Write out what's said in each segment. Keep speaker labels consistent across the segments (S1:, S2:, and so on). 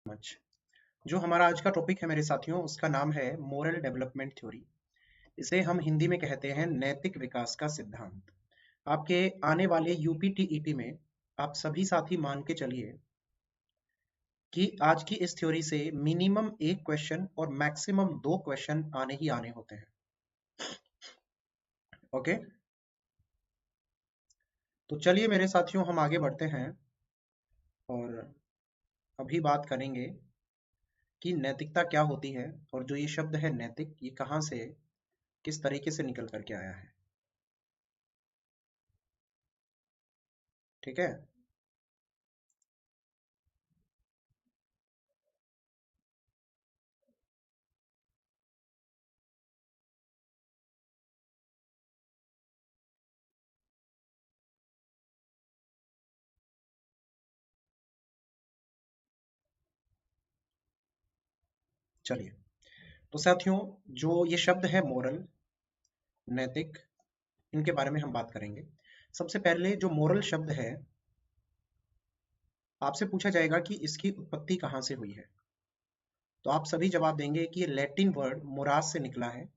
S1: Much. जो हमारा आज का टॉपिक है मेरे साथियों, उसका नाम है मोरल डेवलपमेंट थ्योरी। इसे हम हिंदी में कहते हैं नैतिक विकास का सिद्धांत। आपके आने वाले यूपीटीईटी में आप सभी साथी मान के चलिए कि आज की इस थ्योरी से मिनिमम एक क्वेश्चन और मैक्सिमम दो क्वेश्चन आने ही आने होते हैं। ओके, तो चलिए मेरे साथियों, हम आगे बढ़ते हैं और अभी बात करेंगे कि नैतिकता क्या होती है और जो ये शब्द है नैतिक, ये कहाँ से किस तरीके से निकल करके आया है। ठीक है, चलिए। तो साथियों, जो ये शब्द है मोरल, नैतिक, इनके बारे में हम बात करेंगे। सबसे पहले जो मोरल शब्द है, आपसे पूछा जाएगा कि इसकी उत्पत्ति कहाँ से हुई है। तो आप सभी जवाब देंगे कि ये लैटिन वर्ड मोरास से निकला है,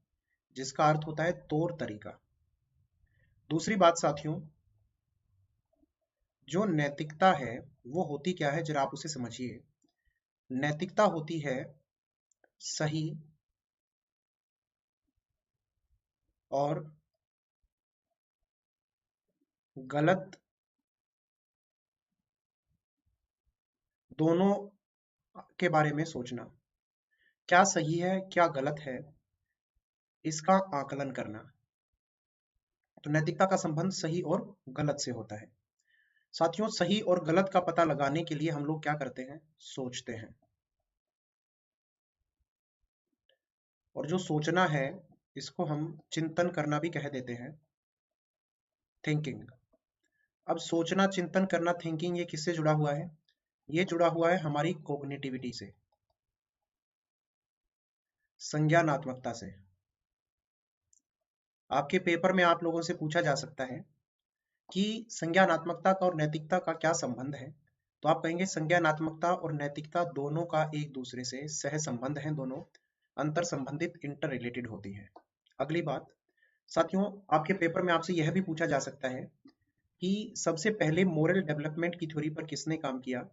S1: जिसका अर्थ होता है तौर तरीका। दूसरी बात साथियों, जो नैतिकता है वो होती क्या है, जरा आप उसे समझिए। नैतिकता होती है सही और गलत दोनों के बारे में सोचना। क्या सही है क्या गलत है, इसका आकलन करना। तो नैतिकता का संबंध सही और गलत से होता है। साथियों, सही और गलत का पता लगाने के लिए हम लोग क्या करते हैं, सोचते हैं। और जो सोचना है, इसको हम चिंतन करना भी कह देते हैं, थिंकिंग। अब सोचना, चिंतन करना, थिंकिंग, ये किससे जुड़ा हुआ है? ये जुड़ा हुआ है हमारी कोग्निटिविटी से, संज्ञानात्मकता से। आपके पेपर में आप लोगों से पूछा जा सकता है कि संज्ञानात्मकता का और नैतिकता का क्या संबंध है। तो आप कहेंगे संज्ञानात्मकता और नैतिकता दोनों का एक दूसरे से सह संबंध है, दोनों अंतर संबंधित, इंटर रिलेटेड होती है। अगली बात साथियों, आपके पेपर में आपसे यह भी पूछा जा सकता है कि सबसे पहले मोरल डेवलपमेंट की थ्योरी पर किसने काम किया,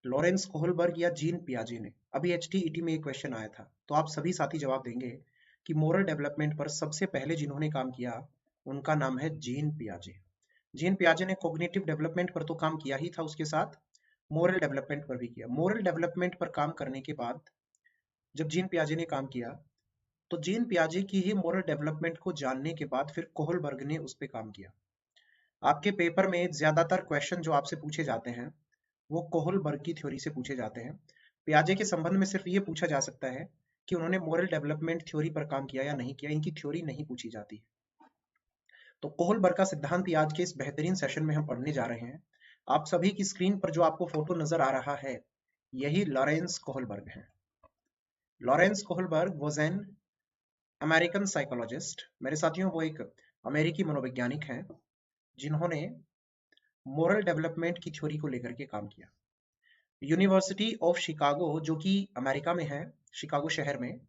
S1: लॉरेंस कोहलबर्ग या जीन पियाजे ने। अभी एचटीईटी में एक क्वेश्चन आया था, तो आप सभी साथी जवाब देंगे कि मोरल डेवलपमेंट पर सबसे पहले जिन्होंने काम किया, उनका नाम है जीन पियाजे। जीन पियाजे ने कॉग्निटिव डेवलपमेंट पर तो काम किया ही था, उसके साथ मोरल डेवलपमेंट पर भी किया। मोरल डेवलपमेंट पर काम करने के बाद जब जीन पियाजे ने काम किया, तो जीन पियाजे की ही मोरल डेवलपमेंट को जानने के बाद फिर कोहलबर्ग ने उस पर काम किया। आपके पेपर में ज्यादातर क्वेश्चन जो आपसे पूछे जाते हैं वो कोहलबर्ग की थ्योरी से पूछे जाते हैं। पियाजे के संबंध में सिर्फ ये पूछा जा सकता है कि उन्होंने मोरल डेवलपमेंट थ्योरी पर काम किया या नहीं किया, इनकी थ्योरी नहीं पूछी जाती। तो कोहलबर्ग का सिद्धांत ही आज के इस बेहतरीन सेशन में हम पढ़ने जा रहे हैं। आप सभी की स्क्रीन पर जो आपको फोटो नजर आ रहा है, यही लॉरेंस कोहलबर्ग है। Lawrence Kohlberg was an American psychologist. मेरे साथियों, वो एक अमेरिकी मनोवैज्ञानिक हैं जिन्होंने मोरल डेवलपमेंट की थ्योरी को लेकर के काम किया। यूनिवर्सिटी ऑफ शिकागो, जो कि अमेरिका में है, शिकागो शहर में,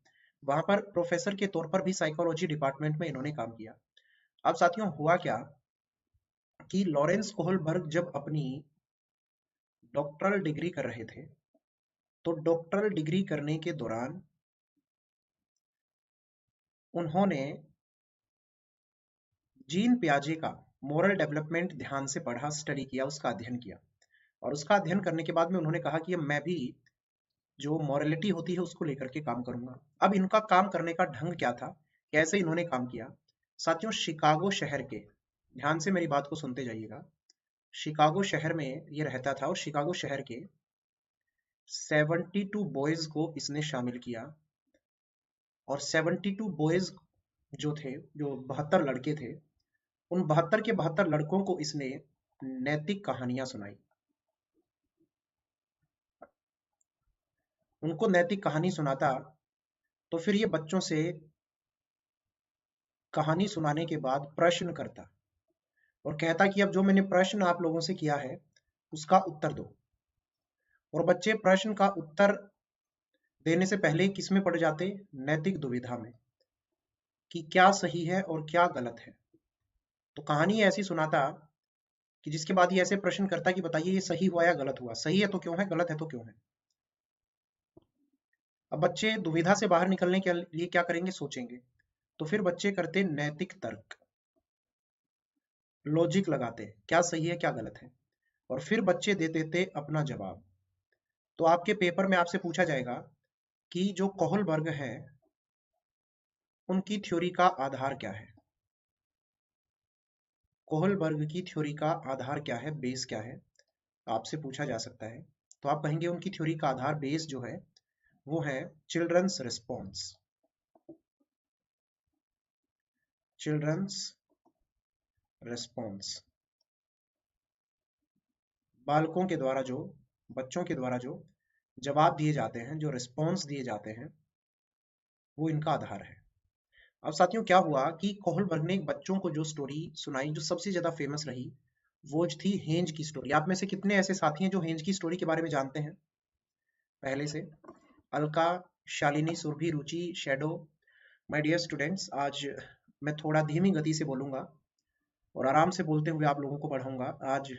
S1: वहां पर प्रोफेसर के तौर पर भी साइकोलॉजी डिपार्टमेंट में इन्होंने काम किया। अब साथियों, हुआ क्या कि लॉरेंस कोहलबर्ग जब अपनी डॉक्टरल डिग्री कर रहे थे, तो डॉक्टरल डिग्री करने के दौरान उन्होंने जीन पियाजे का मोरल डेवलपमेंट ध्यान से पढ़ा, स्टडी किया, उसका अध्ययन किया। और उसका अध्ययन करने के बाद में उन्होंने कहा कि अब मैं भी जो मॉरलिटी होती है उसको लेकर के काम करूंगा। अब इनका काम करने का ढंग क्या था, कैसे इन्होंने काम किया? साथियों, शिकागो शहर के, ध्यान से मेरी बात को सुनते जाइएगा, शिकागो शहर में ये रहता था और शिकागो शहर के 72 बॉयज को इसने शामिल किया। और 72 बॉयज जो थे, जो 72 लड़के थे, उन 72 के 72 लड़कों को इसने नैतिक कहानियां सुनाई। उनको नैतिक कहानी सुनाता, तो फिर ये बच्चों से कहानी सुनाने के बाद प्रश्न करता और कहता कि अब जो मैंने प्रश्न आप लोगों से किया है उसका उत्तर दो। और बच्चे प्रश्न का उत्तर देने से पहले किस में पड़ जाते? नैतिक दुविधा में, कि क्या सही है और क्या गलत है। तो कहानी ऐसी सुनाता कि जिसके बाद ये ऐसे प्रश्न करता कि बताइए ये सही हुआ या गलत हुआ, सही है तो क्यों है, गलत है तो क्यों है। अब बच्चे दुविधा से बाहर निकलने के लिए क्या करेंगे, सोचेंगे। तो फिर बच्चे करते नैतिक तर्क, लॉजिक लगाते क्या सही है क्या गलत है, और फिर बच्चे दे देते अपना जवाब। तो आपके पेपर में आपसे पूछा जाएगा कि जो कोहलबर्ग है उनकी थ्योरी का आधार क्या है। कोहलबर्ग की थ्योरी का आधार क्या है, बेस क्या है, आपसे पूछा जा सकता है। तो आप कहेंगे उनकी थ्योरी का आधार, बेस जो है वो है चिल्ड्रंस रिस्पॉन्स। चिल्ड्रंस रिस्पॉन्स, बालकों के द्वारा जो, बच्चों के द्वारा जो जवाब दिए जाते हैं, जो रिस्पॉन्स दिए जाते हैं, वो इनका आधार है। अब साथियों क्या हुआ कि कोहलबर्ग ने बच्चों को जो स्टोरी सुनाई जो सबसे ज्यादा फेमस रही, वो थी हेंज की स्टोरी। आप में से कितने ऐसे साथी हैं जो हेंज की स्टोरी के बारे में जानते हैं पहले से? अलका, शालिनी, सुरभि, रुचि, शैडो। माय डियर स्टूडेंट्स, आज मैं थोड़ा धीमी गति से बोलूंगा और आराम से बोलते हुए आप लोगों को पढ़ाऊंगा। आज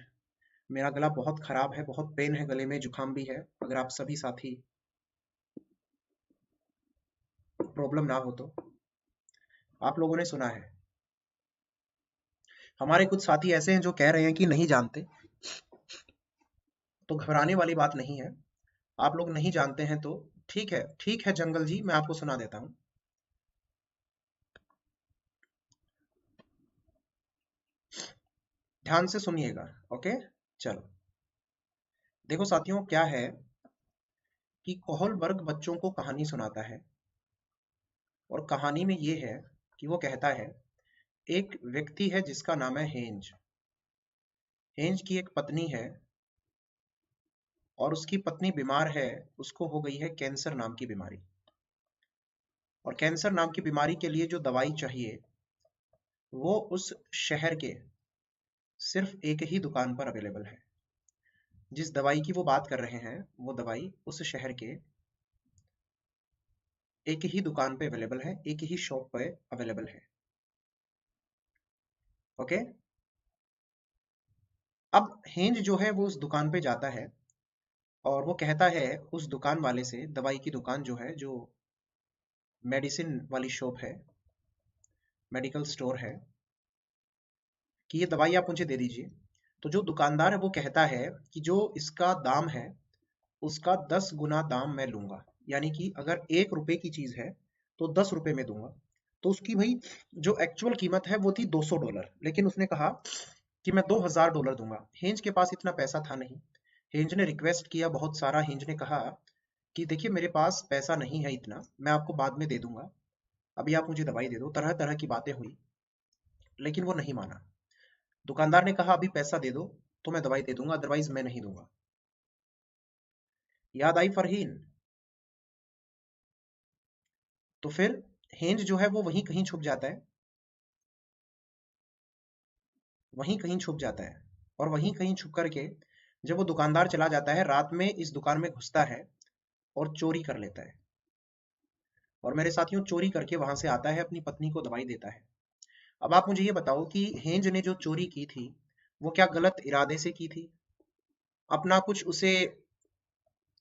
S1: मेरा गला बहुत खराब है, बहुत पेन है गले में, जुकाम भी है। अगर आप सभी साथी प्रॉब्लम ना हो तो। आप लोगों ने सुना है, हमारे कुछ साथी ऐसे हैं जो कह रहे हैं कि नहीं जानते, तो घबराने वाली बात नहीं है। आप लोग नहीं जानते हैं तो ठीक है, ठीक है जंगल जी, मैं आपको सुना देता हूं। ध्यान से सुनिएगा, ओके। चलो देखो साथियों क्या है कि कोहलबर्ग बच्चों को कहानी सुनाता है, और कहानी में ये है कि वो कहता है एक व्यक्ति है जिसका नाम है हेंज। हेंज की एक पत्नी है और उसकी पत्नी बीमार है, उसको हो गई है कैंसर नाम की बीमारी। और कैंसर नाम की बीमारी के लिए जो दवाई चाहिए वो उस शहर के सिर्फ एक ही दुकान पर अवेलेबल है। जिस दवाई की वो बात कर रहे हैं वो दवाई उस शहर के एक ही दुकान पे अवेलेबल है, एक ही शॉप पे अवेलेबल है, ओके। अब हेंज जो है वो उस दुकान पे जाता है और वो कहता है उस दुकान वाले से, दवाई की दुकान जो है, जो मेडिसिन वाली शॉप है, मेडिकल स्टोर है, कि ये दवाई आप मुझे दे दीजिए। तो जो दुकानदार है वो कहता है कि जो इसका दाम है उसका 10 गुना दाम मैं लूंगा, यानी कि अगर 1 रुपए की चीज है तो 10 रुपए में दूंगा। तो उसकी भाई जो एक्चुअल कीमत है वो थी $200, लेकिन उसने कहा कि मैं $2000 दूंगा। हेंज के पास इतना पैसा था नहीं। हेंज ने रिक्वेस्ट किया बहुत सारा, हेंज ने कहा कि देखिए मेरे पास पैसा नहीं है इतना, मैं आपको बाद में दे दूंगा, अभी आप मुझे दवाई दे दो। तरह तरह की बातें हुई, लेकिन वो नहीं माना। दुकानदार ने कहा अभी पैसा दे दो तो मैं दवाई दे दूंगा, अदरवाइज मैं नहीं दूंगा। याद आई फरहीन? तो फिर हेंज जो है वो वहीं कहीं छुप जाता है, वहीं कहीं छुप जाता है। और वहीं कहीं छुप करके जब वो दुकानदार चला जाता है, रात में इस दुकान में घुसता है और चोरी कर लेता है। और मेरे साथियों चोरी करके वहां से आता है, अपनी पत्नी को दवाई देता है। अब आप मुझे ये बताओ कि हेंज ने जो चोरी की थी वो क्या गलत इरादे से की थी? अपना कुछ उसे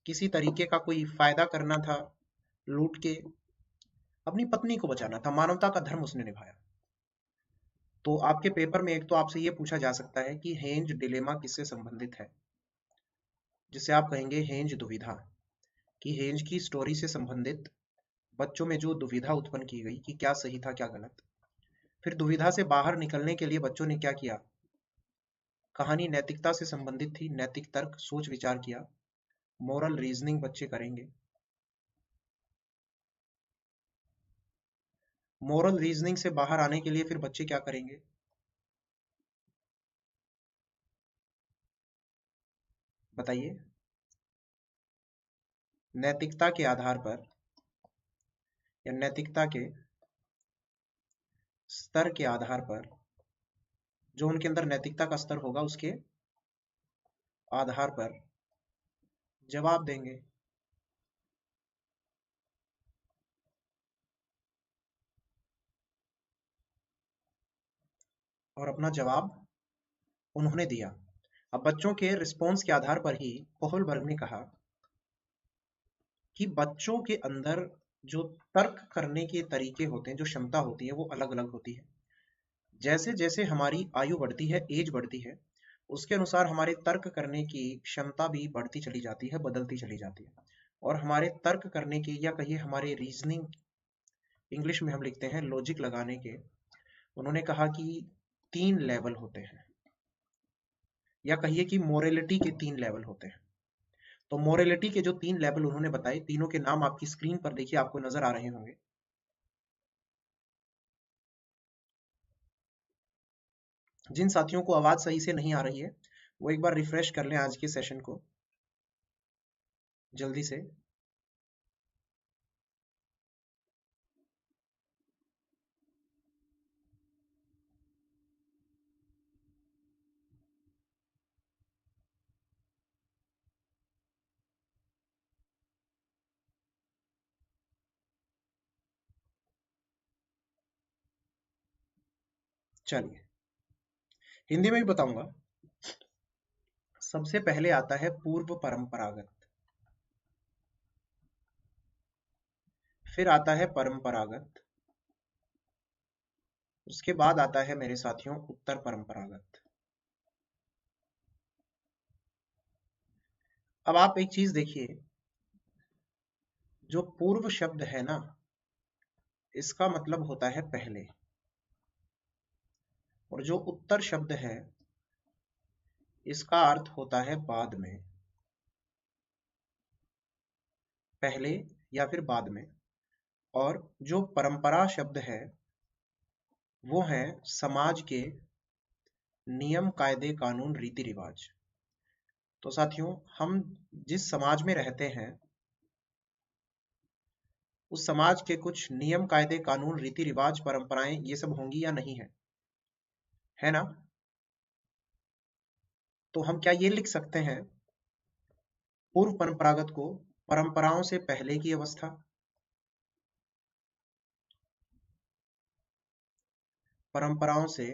S1: किसी तरीके का कोई फायदा करना था, लूट के अपनी पत्नी को बचाना था, मानवता का धर्म उसने निभाया। तो आपके पेपर में एक तो आपसे ये पूछा जा सकता है कि हेंज डिलेमा किससे संबंधित है, जिसे आप कहेंगे हेंज दुविधा, कि हेंज की स्टोरी से संबंधित बच्चों में जो दुविधा उत्पन्न की गई कि क्या सही था क्या गलत। फिर दुविधा से बाहर निकलने के लिए बच्चों ने क्या किया, कहानी नैतिकता से संबंधित थी, नैतिक तर्क, सोच विचार किया, मोरल रीजनिंग बच्चे करेंगे। मोरल रीजनिंग से बाहर आने के लिए फिर बच्चे क्या करेंगे, बताइए? नैतिकता के आधार पर या नैतिकता के स्तर के आधार पर, जो उनके अंदर नैतिकता का स्तर होगा उसके आधार पर जवाब देंगे। और अपना जवाब उन्होंने दिया। अब बच्चों के रिस्पॉन्स के आधार पर ही कोहलबर्ग ने कहा कि बच्चों के अंदर जो तर्क करने के तरीके होते हैं, जो क्षमता होती है, वो अलग अलग होती है। जैसे जैसे हमारी आयु बढ़ती है, एज बढ़ती है, उसके अनुसार हमारे तर्क करने की क्षमता भी बढ़ती चली जाती है, बदलती चली जाती है। और हमारे तर्क करने की, या कहिए हमारे रीजनिंग, इंग्लिश में हम लिखते हैं लॉजिक लगाने के, उन्होंने कहा कि 3 लेवल होते हैं, या कहिए कि मोरेलिटी के 3 लेवल होते हैं। तो मोरेलिटी के जो 3 लेवल उन्होंने बताए, तीनों के नाम आपकी स्क्रीन पर देखिए, आपको नजर आ रहे होंगे। जिन साथियों को आवाज सही से नहीं आ रही है, वो एक बार रिफ्रेश कर लें आज के सेशन को जल्दी से। चलिए, हिंदी में भी बताऊंगा। सबसे पहले आता है पूर्व परंपरागत, फिर आता है परंपरागत, उसके बाद आता है मेरे साथियों उत्तर परंपरागत। अब आप एक चीज देखिए, जो पूर्व शब्द है ना, इसका मतलब होता है पहले, और जो उत्तर शब्द है, इसका अर्थ होता है बाद में, पहले या फिर बाद में। और जो परंपरा शब्द है, वो है समाज के नियम, कायदे, कानून, रीति रिवाज। तो साथियों, हम जिस समाज में रहते हैं, उस समाज के कुछ नियम, कायदे, कानून, रीति रिवाज, परंपराएं, ये सब होंगी या नहीं है ना? तो हम क्या ये लिख सकते हैं पूर्व परंपरागत को, परंपराओं से पहले की अवस्था, परंपराओं से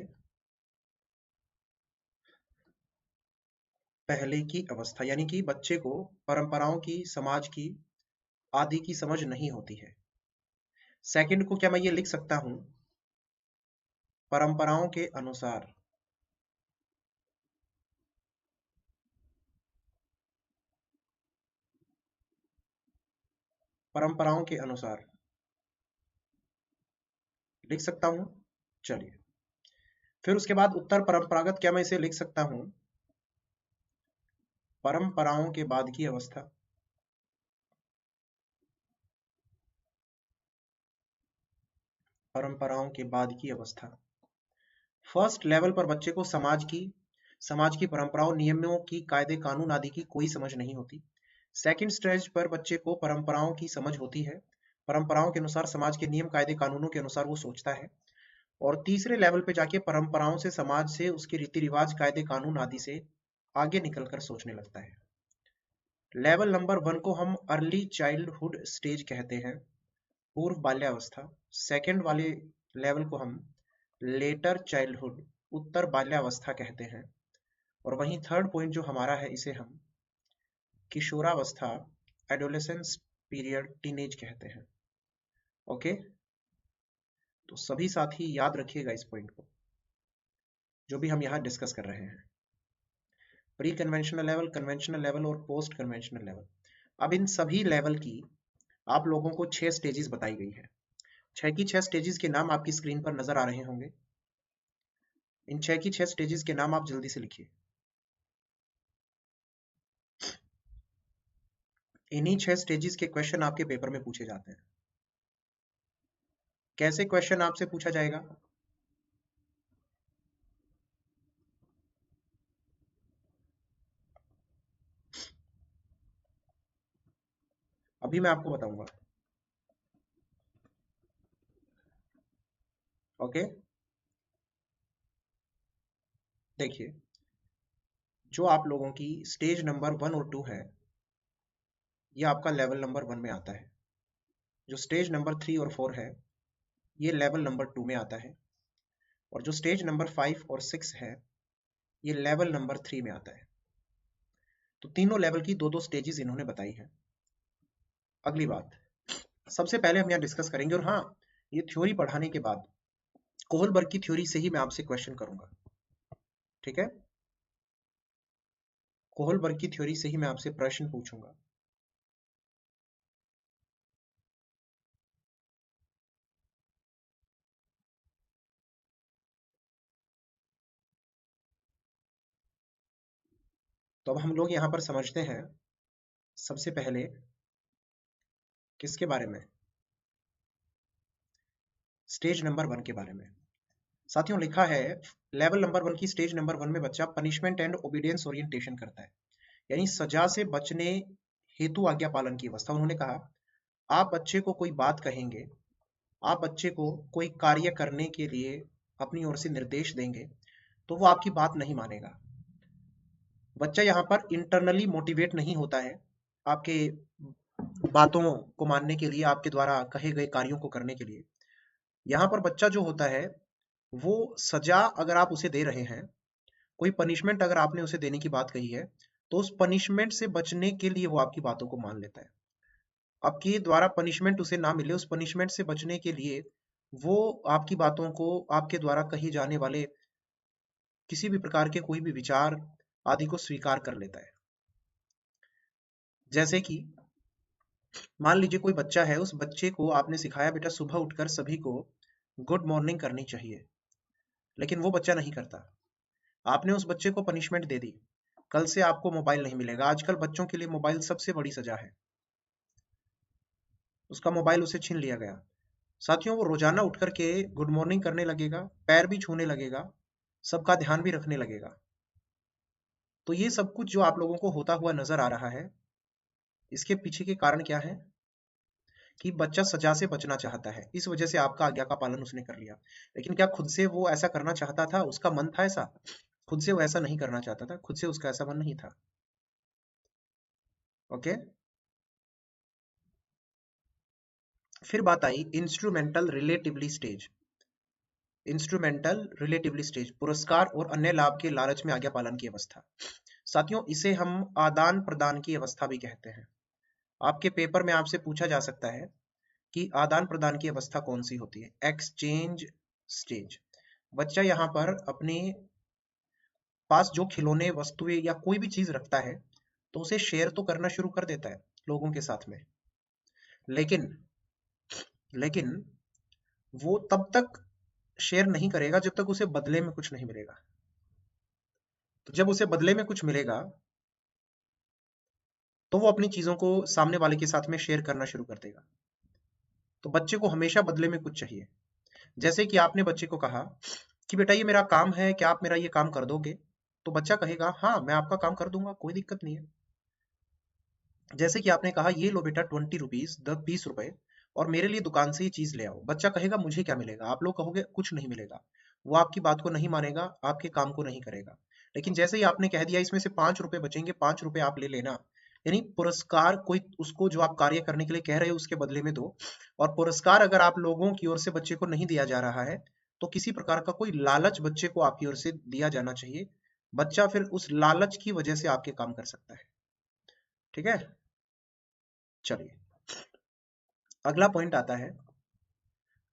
S1: पहले की अवस्था, यानी कि बच्चे को परंपराओं की, समाज की, आदि की समझ नहीं होती है। सेकंड को क्या मैं ये लिख सकता हूं परंपराओं के अनुसार, परंपराओं के अनुसार लिख सकता हूं। चलिए, फिर उसके बाद उत्तर परंपरागत, क्या मैं इसे लिख सकता हूं परंपराओं के बाद की अवस्था, परंपराओं के बाद की अवस्था। फर्स्ट लेवल पर बच्चे को समाज की परंपराओं, नियमों की, कायदे, कानून आदि की कोई समझ नहीं होती। सेकंड स्टेज पर बच्चे को परंपराओं की समझ होती है, परंपराओं के अनुसार, समाज के नियम, कायदे, कानूनों के अनुसार वो सोचता है। और तीसरे लेवल पे जाके परंपराओं से, समाज से, उसके रीति रिवाज, कायदे, कानून आदि से आगे निकलकर सोचने लगता है। लेवल नंबर 1 को हम अर्ली चाइल्डहुड स्टेज कहते हैं, पूर्व बाल्यावस्था। सेकंड वाले लेवल को हम लेटर चाइल्डहुड, उत्तर बाल्यावस्था कहते हैं। और वहीं थर्ड पॉइंट जो हमारा है, इसे हम किशोरावस्था, एडोलेसेंस पीरियड, टीनेज कहते हैं। ओके, तो सभी साथी याद रखिएगा इस पॉइंट को, जो भी हम यहाँ डिस्कस कर रहे हैं। Pre conventional level, conventional level और पोस्ट कन्वेंशनल लेवल। अब इन सभी लेवल की आप लोगों को 6 स्टेजेस बताई गई है। 6 की 6 स्टेजेस के नाम आपकी स्क्रीन पर नजर आ रहे होंगे। इन 6 की 6 स्टेजेस के नाम आप जल्दी से लिखिए। इन्हीं 6 स्टेजेस के क्वेश्चन आपके पेपर में पूछे जाते हैं। कैसे क्वेश्चन आपसे पूछा जाएगा? अभी मैं आपको बताऊंगा। ओके, देखिए, जो आप लोगों की स्टेज नंबर 1 और 2 है, ये आपका लेवल नंबर 1 में आता है। जो स्टेज नंबर 3 और 4 है ये लेवल नंबर 2 में आता है, और जो स्टेज नंबर 5 और 6 है ये लेवल नंबर 3 में आता है। तो तीनों लेवल की दो दो स्टेजेस इन्होंने बताई है। अगली बात, सबसे पहले हम यहाँ डिस्कस करेंगे, और हाँ, ये थ्योरी पढ़ाने के बाद कोहलबर्ग की थ्योरी से ही मैं आपसे क्वेश्चन करूंगा, ठीक है? कोहलबर्ग की थ्योरी से ही मैं आपसे प्रश्न पूछूंगा। तो अब हम लोग यहाँ पर समझते हैं सबसे पहले किसके बारे में, स्टेज नंबर 1 के बारे में। साथियों लिखा है लेवल नंबर 1 की स्टेज नंबर 1 में बच्चा पनिशमेंट एंड ओबीडियंस ओरिएंटेशन करता है, यानी सजा से बचने हेतु आज्ञा पालन की अवस्था। उन्होंने कहा आप बच्चे को कोई बात कहेंगे, आप बच्चे को कोई कार्य करने के लिए अपनी ओर से निर्देश देंगे तो वो आपकी बात नहीं मानेगा। बच्चा यहाँ पर इंटरनली मोटिवेट नहीं होता है आपके बातों को मानने के लिए, आपके द्वारा कहे गए कार्यों को करने के लिए। यहाँ पर बच्चा जो होता है वो सजा अगर आप उसे दे रहे हैं, कोई पनिशमेंट अगर आपने उसे देने की बात कही है, तो उस पनिशमेंट से बचने के लिए वो आपकी बातों को मान लेता है। आपके द्वारा पनिशमेंट उसे ना मिले, उस पनिशमेंट से बचने के लिए वो आपकी बातों को, आपके द्वारा कही जाने वाले किसी भी प्रकार के कोई भी विचार आदि को स्वीकार कर लेता है। जैसे कि मान लीजिए कोई बच्चा है, उस बच्चे को आपने सिखाया बेटा सुबह उठकर सभी को गुड मॉर्निंग करनी चाहिए, लेकिन वो बच्चा नहीं करता। आपने उस बच्चे को पनिशमेंट दे दी, कल से आपको मोबाइल नहीं मिलेगा। आजकल बच्चों के लिए मोबाइल सबसे बड़ी सजा है, उसका मोबाइल उसे छीन लिया गया। साथियों वो रोजाना उठ करके गुड मॉर्निंग करने लगेगा, पैर भी छूने लगेगा, सबका ध्यान भी रखने लगेगा। तो ये सब कुछ जो आप लोगों को होता हुआ नजर आ रहा है, इसके पीछे के कारण क्या है कि बच्चा सजा से बचना चाहता है, इस वजह से आपका आज्ञा का पालन उसने कर लिया। लेकिन क्या खुद से वो ऐसा करना चाहता था, उसका मन था ऐसा? खुद से वो ऐसा नहीं करना चाहता था, खुद से उसका ऐसा मन नहीं था। ओके, फिर बात आई instrumental relatively stage. Instrumental relatively stage, पुरस्कार और अन्य लाभ के लालच में आज्ञा पालन की अवस्था। साथियों इसे हम आदान प्रदान की अवस्था भी कहते हैं। आपके पेपर में आपसे पूछा जा सकता है कि आदान प्रदान की अवस्था कौन सी होती है, एक्सचेंज स्टेज। बच्चा यहाँ पर अपने पास जो खिलौने, वस्तुएं या कोई भी चीज रखता है तो उसे शेयर तो करना शुरू कर देता है लोगों के साथ में, लेकिन लेकिन वो तब तक शेयर नहीं करेगा जब तक उसे बदले में कुछ नहीं मिलेगा। तो जब उसे बदले में कुछ मिलेगा तो वो अपनी चीजों को सामने वाले के साथ में शेयर करना शुरू कर देगा। तो बच्चे को हमेशा बदले में कुछ चाहिए। जैसे कि आपने बच्चे को कहा कि बेटा ये मेरा काम है, क्या आप मेरा ये काम कर दोगे? तो बच्चा कहेगा हाँ मैं आपका काम कर दूंगा, कोई दिक्कत नहीं है। जैसे कि आपने कहा ये लो बेटा 20 रुपीज, 20 रुपए, और मेरे लिए दुकान से ये चीज ले आओ। बच्चा कहेगा मुझे क्या मिलेगा? आप लोग कहोगे कुछ नहीं मिलेगा। वो आपकी बात को नहीं मानेगा, आपके काम को नहीं करेगा। लेकिन जैसे ही आपने कह दिया इसमें से 5 रुपए बचेंगे, 5 रुपए आप ले लेना, यानी पुरस्कार कोई उसको जो आप कार्य करने के लिए कह रहे हो उसके बदले में दो। और पुरस्कार अगर आप लोगों की ओर से बच्चे को नहीं दिया जा रहा है तो किसी प्रकार का कोई लालच बच्चे को आपकी ओर से दिया जाना चाहिए। बच्चा फिर उस लालच की वजह से आपके काम कर सकता है। ठीक है, चलिए अगला पॉइंट आता है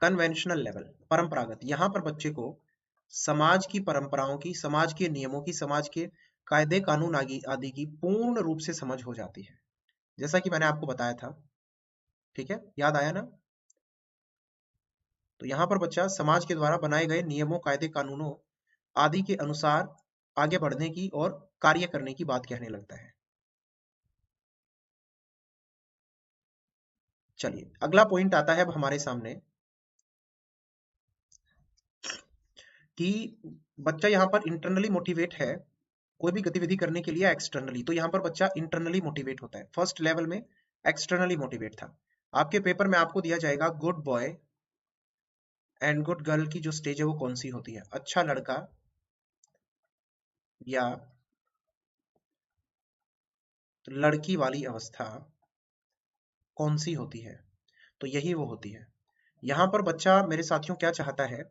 S1: कन्वेंशनल लेवल, परंपरागत। यहां पर बच्चे को समाज की परंपराओं की, समाज के नियमों की, समाज के कायदे कानून आदि की पूर्ण रूप से समझ हो जाती है, जैसा कि मैंने आपको बताया था। ठीक है, याद आया ना? तो यहाँ पर बच्चा समाज के द्वारा बनाए गए नियमों, कायदे कानूनों आदि के अनुसार आगे बढ़ने की और कार्य करने की बात कहने लगता है। चलिए अगला पॉइंट आता है अब हमारे सामने कि बच्चा यहाँ पर इंटरनली मोटिवेट है कोई भी गतिविधि करने के लिए एक्सटर्नली। तो यहाँ पर बच्चा इंटरनली मोटिवेट होता है, फर्स्ट लेवल में एक्सटर्नली मोटिवेट था। आपके पेपर में आपको दिया जाएगा good boy and good girl की जो स्टेज है वो कौन सी होती है, अच्छा लड़का या लड़की वाली अवस्था, कौन सी होती है? तो यही वो होती है। यहाँ पर बच्चा मेरे साथियों क्या चाहता है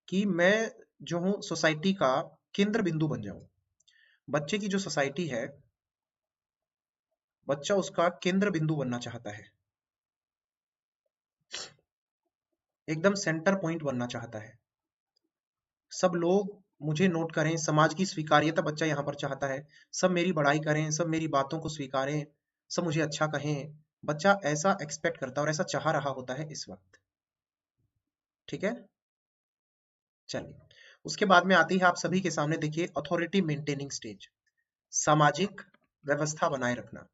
S1: कि मैं जो हूँ सोसाइटी का केंद्र बिंदु बन जाऊं। बच्चे की जो सोसाइटी है, बच्चा उसका केंद्र बिंदु बनना चाहता है, एकदम सेंटर पॉइंट बनना चाहता है। सब लोग मुझे नोट करें, समाज की स्वीकार्यता बच्चा यहाँ पर चाहता है। सब मेरी बड़ाई करें, सब मेरी बातों को स्वीकारें, सब मुझे अच्छा कहें। बच्चा ऐसा एक्सपेक्ट करता है और ऐसा चाह रहा होता है इस वक्त। ठीक है, चलिए। उसके बाद में आती है आप सभी के सामने, देखिए, अथॉरिटी मेंटेनिंग स्टेज, सामाजिक व्यवस्था बनाए रखना।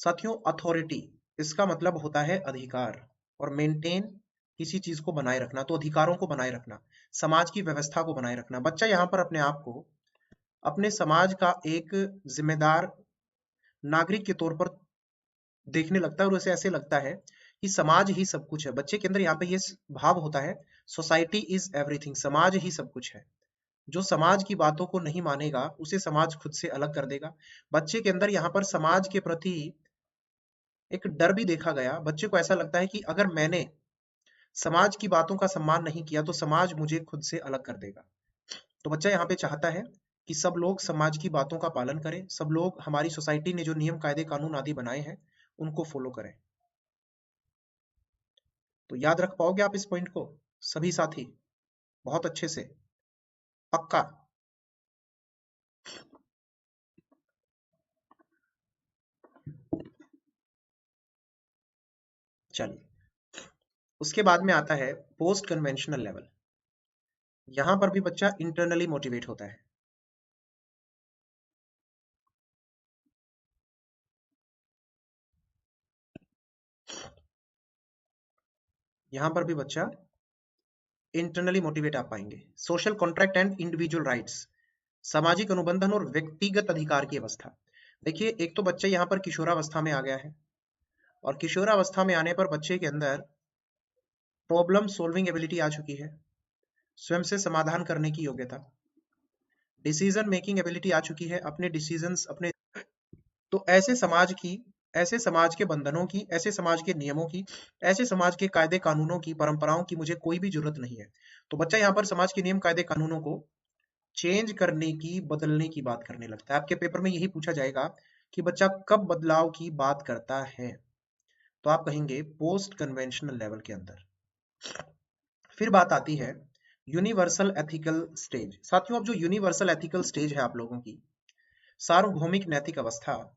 S1: साथियों, अथॉरिटी इसका मतलब होता है अधिकार, और मेंटेन किसी चीज को बनाए रखना, तो अधिकारों को बनाए रखना, समाज की व्यवस्था को बनाए रखना। बच्चा यहाँ पर अपने आप को अपने समाज का एक जिम्मेदार नागरिक के तौर पर देखने लगता है, और उसे ऐसे लगता है कि समाज ही सब कुछ है। बच्चे के अंदर यहाँ पे ये भाव होता है, सोसाइटी इज एवरीथिंग, समाज ही सब कुछ है। जो समाज की बातों को नहीं मानेगा उसे समाज खुद से अलग कर देगा। बच्चे के अंदर यहाँ पर समाज के प्रति एक डर भी देखा गया। बच्चे को ऐसा लगता है कि अगर मैंने समाज की बातों का सम्मान नहीं किया तो समाज मुझे खुद से अलग कर देगा। तो बच्चा यहाँ पे चाहता है कि सब लोग समाज की बातों का पालन करें, सब लोग हमारी सोसाइटी ने जो नियम कायदे कानून आदि बनाए हैं उनको फॉलो करें। तो याद रख पाओगे आप इस पॉइंट को सभी साथी बहुत अच्छे से? पक्का? चलिए, उसके बाद में आता है पोस्ट कन्वेंशनल लेवल। यहां पर भी बच्चा इंटरनली मोटिवेट होता है। यहां पर भी बच्चा इंटरनली मोटिवेट आप पाएंगे। Social contract and individual rights, सामाजिक अनुबंधन और व्यक्तिगत अधिकार की अवस्था। देखिए, एक तो बच्चा यहाँ पर किशोरावस्था में आ गया है, और किशोरावस्था में आने पर बच्चे के अंदर प्रॉब्लम सॉल्विंग एबिलिटी आ चुकी है, स्वयं से समाधान करने की योग्यता, डिसीजन मेकिंग एबिलिटी आ चुकी है, अपने डिसीजंस अपने। तो ऐसे समाज के बंधनों की, ऐसे समाज के नियमों की, ऐसे समाज के कायदे कानूनों की, परंपराओं की मुझे कोई भी जरूरत नहीं है। तो बच्चा यहाँ पर समाज के नियम कायदे कानूनों को चेंज करने की, बदलने की बात करने लगता है। आपके पेपर में यही पूछा जाएगा कि बच्चा कब बदलाव की बात करता है, तो आप कहेंगे पोस्ट कन्वेंशनल लेवल के अंदर। फिर बात आती है यूनिवर्सल एथिकल स्टेज। साथियों, अब जो यूनिवर्सल एथिकल स्टेज है आप लोगों की, सार्वभौमिक नैतिक अवस्था,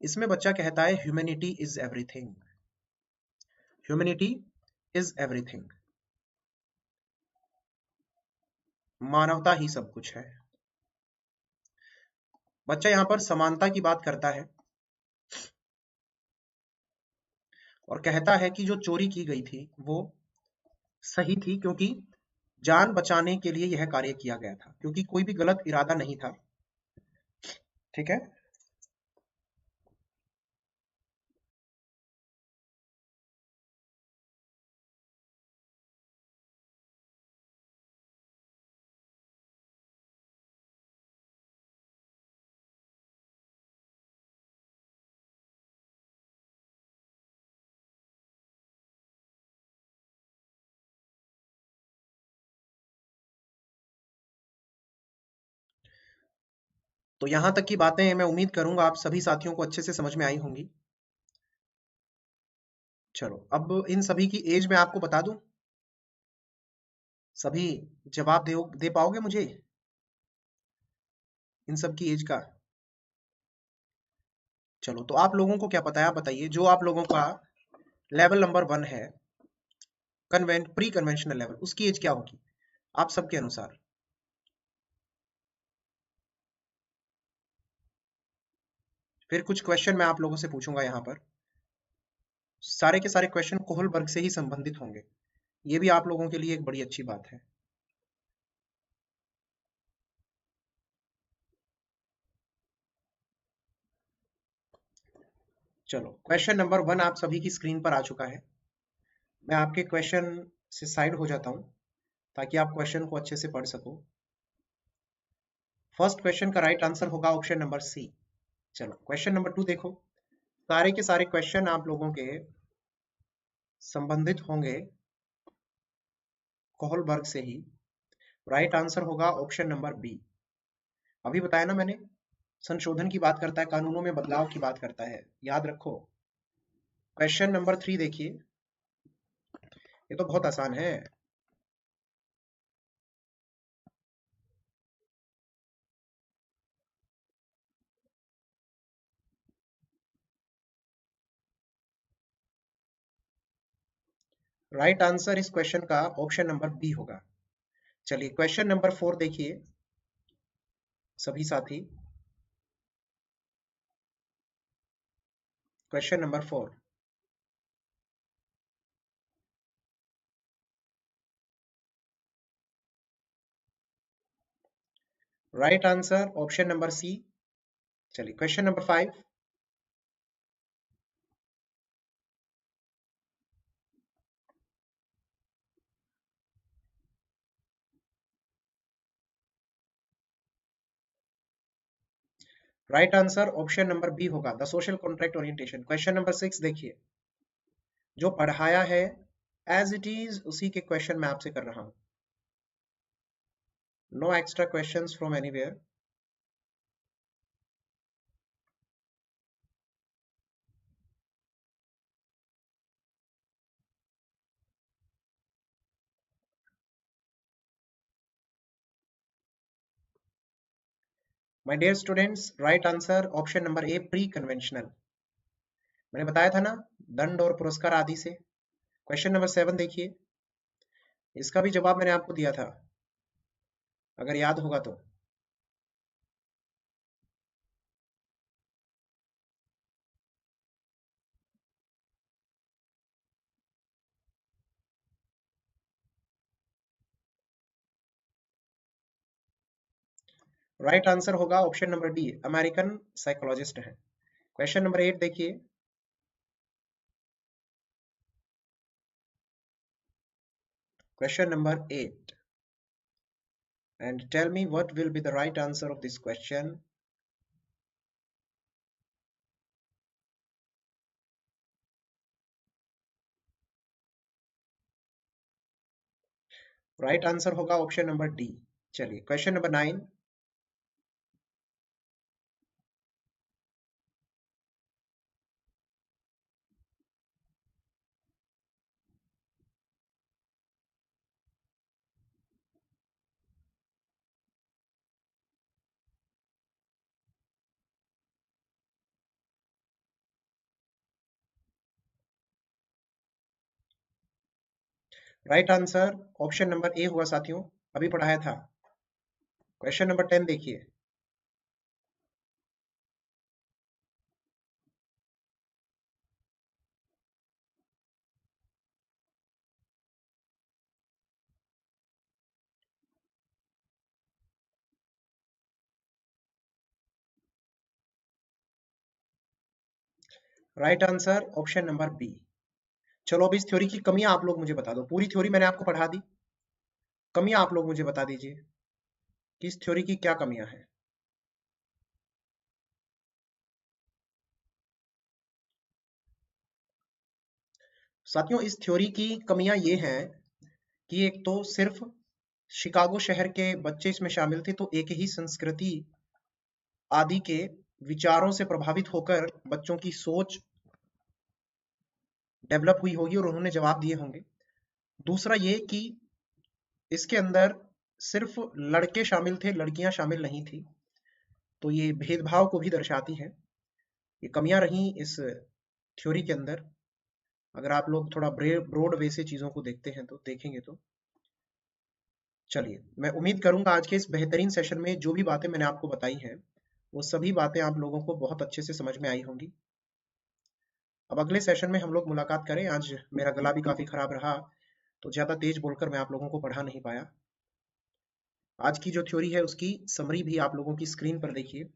S1: इसमें बच्चा कहता है humanity is everything, humanity is everything, मानवता ही सब कुछ है। बच्चा यहां पर समानता की बात करता है और कहता है कि जो चोरी की गई थी वो सही थी, क्योंकि जान बचाने के लिए यह कार्य किया गया था, क्योंकि कोई भी गलत इरादा नहीं था। ठीक है, तो यहां तक की बातें मैं उम्मीद करूंगा आप सभी साथियों को अच्छे से समझ में आई होंगी। चलो, अब इन सभी की एज मैं आपको बता दूं, सभी जवाब दे पाओगे मुझे इन सब की एज का? चलो, तो आप लोगों को क्या पता है, आप बताइए। जो आप लोगों का लेवल नंबर 1 है, प्री कन्वेंशनल लेवल, उसकी एज क्या होगी आप सबके अनुसार? फिर कुछ क्वेश्चन मैं आप लोगों से पूछूंगा यहाँ पर, सारे के सारे क्वेश्चन कोहलबर्ग से ही संबंधित होंगे। ये भी आप लोगों के लिए एक बड़ी अच्छी बात है। चलो, क्वेश्चन नंबर 1 आप सभी की स्क्रीन पर आ चुका है। मैं आपके क्वेश्चन से साइड हो जाता हूं ताकि आप क्वेश्चन को अच्छे से पढ़ सको। फर्स्ट क्वेश्चन का राइट आंसर होगा ऑप्शन नंबर सी। चलो, क्वेश्चन नंबर 2 देखो। सारे के सारे क्वेश्चन आप लोगों के संबंधित होंगे कोहलबर्ग से ही। राइट आंसर होगा ऑप्शन नंबर बी। अभी बताया ना मैंने, संशोधन की बात करता है, कानूनों में बदलाव की बात करता है, याद रखो। क्वेश्चन नंबर 3 देखिए, ये तो बहुत आसान है। राइट आंसर इस क्वेश्चन का ऑप्शन नंबर बी होगा। चलिए क्वेश्चन नंबर 4 देखिए सभी साथी। Question number 4, right answer option number C. चलिए question number 5, right answer option number B होगा, the social contract orientation. Question number 6 देखिए, जो पढ़ाया है एज इट इज उसी के क्वेश्चन मैं आपसे कर रहा हूं, no extra questions from anywhere. My dear students, right answer option number A, pre conventional. मैंने बताया था ना, दंड और पुरस्कार आदि से। क्वेश्चन नंबर 7 देखिए, इसका भी जवाब मैंने आपको दिया था, अगर याद होगा तो। राइट आंसर होगा option number D, American psychologist है। क्वेश्चन नंबर 8 देखिए, question number 8, and tell me what will be the right answer of this question. Right answer होगा ऑप्शन नंबर डी। चलिए question number 9, right answer option number A हुआ साथियों, अभी पढ़ाया था। Question number 10 देखिए, right answer option number B. चलो अब इस थ्योरी की कमियां आप लोग मुझे बता दो। पूरी थ्योरी मैंने आपको पढ़ा दी, कमियां आप लोग मुझे बता दीजिए कि इस थ्योरी की क्या कमियां हैं। साथियों इस थ्योरी की कमियां ये हैं कि एक तो सिर्फ शिकागो शहर के बच्चे इसमें शामिल थे, तो एक ही संस्कृति आदि के विचारों से प्रभावित होकर बच्चों की सोच डेवलप हुई होगी और उन्होंने जवाब दिए होंगे। दूसरा ये कि इसके अंदर सिर्फ लड़के शामिल थे, लड़कियां शामिल नहीं थी, तो ये भेदभाव को भी दर्शाती है। ये कमियां रही इस थ्योरी के अंदर। अगर आप लोग थोड़ा ब्रॉड वे से चीजों को देखते हैं तो देखेंगे तो। चलिए मैं उम्मीद करूंगा आज के इस बेहतरीन सेशन में जो भी बातें मैंने आपको बताई हैं वो सभी बातें आप लोगों को बहुत अच्छे से समझ में आई होंगी। अब अगले सेशन में हम लोग मुलाकात करें। आज मेरा गला भी काफी खराब रहा, तो ज्यादा तेज बोलकर मैं आप लोगों को पढ़ा नहीं पाया। आज की जो थ्योरी है उसकी समरी भी आप लोगों की स्क्रीन पर देखिए,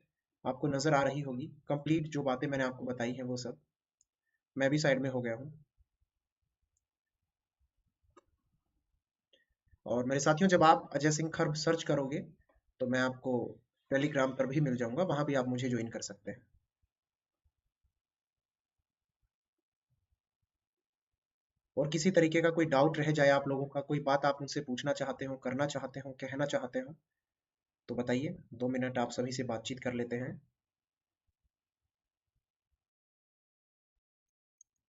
S1: आपको नजर आ रही होगी। कंप्लीट जो बातें मैंने आपको बताई हैं वो सब। मैं भी साइड में हो गया हूँ। और मेरे साथियों, जब आप अजय सिंह खर्ब सर्च करोगे तो मैं आपको टेलीग्राम पर भी मिल जाऊंगा, वहां भी आप मुझे ज्वाइन कर सकते हैं। और किसी तरीके का कोई डाउट रह जाए आप लोगों का, कोई बात आप उनसे पूछना चाहते हो, करना चाहते हो, कहना चाहते हो, तो बताइए। 2 मिनट आप सभी से बातचीत कर लेते हैं।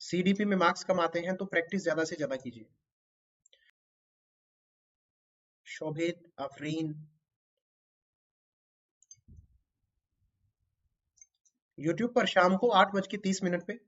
S1: सीडीपी में मार्क्स कम आते हैं तो प्रैक्टिस ज्यादा से ज्यादा कीजिए। शोभित, आफरीन, यूट्यूब पर शाम को 8:30 पे